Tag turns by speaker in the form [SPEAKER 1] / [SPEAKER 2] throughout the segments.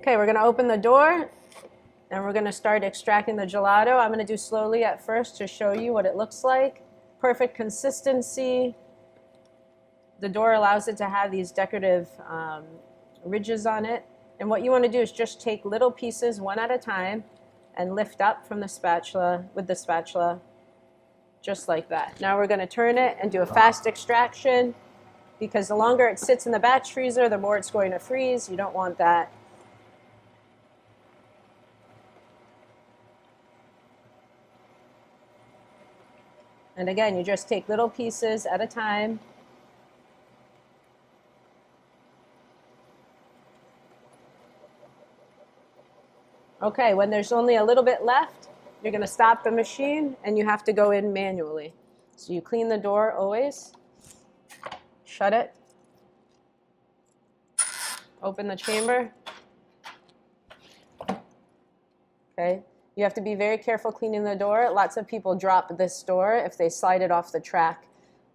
[SPEAKER 1] Okay, we're going to open the door and we're going to start extracting the gelato. I'm going to do slowly at first to show you what it looks like. Perfect consistency. The door allows it to have these decorative ridges on it. And what you want to do is just take little pieces one at a time and lift up from the spatula with the spatula, just like that. Now we're going to turn it and do a fast extraction, because the longer it sits in the batch freezer, the more it's going to freeze. You don't want that. And again, you just take little pieces at a time. Okay, when there's only a little bit left, you're going to stop the machine and you have to go in manually. So you clean the door always, shut it, open the chamber. Okay, you have to be very careful cleaning the door. Lots of people drop this door if they slide it off the track.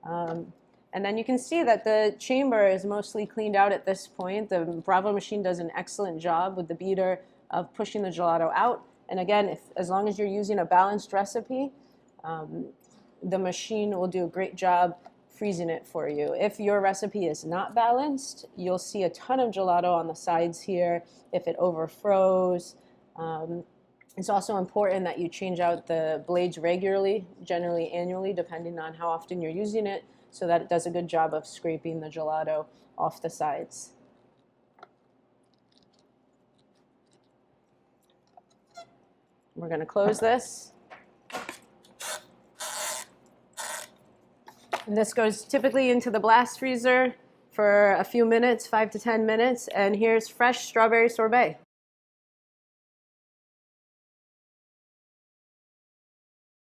[SPEAKER 1] And then you can see that the chamber is mostly cleaned out at this point. The Bravo machine does an excellent job with the beater of pushing the gelato out. And again, as long as you're using a balanced recipe, the machine will do a great job freezing it for you. If your recipe is not balanced, you'll see a ton of gelato on the sides here. If it overfroze, it's also important that you change out the blades regularly, generally annually, depending on how often you're using it, so that it does a good job of scraping the gelato off the sides. We're going to close this. And this goes typically into the blast freezer for a few minutes, 5 to 10 minutes. And here's fresh strawberry sorbet.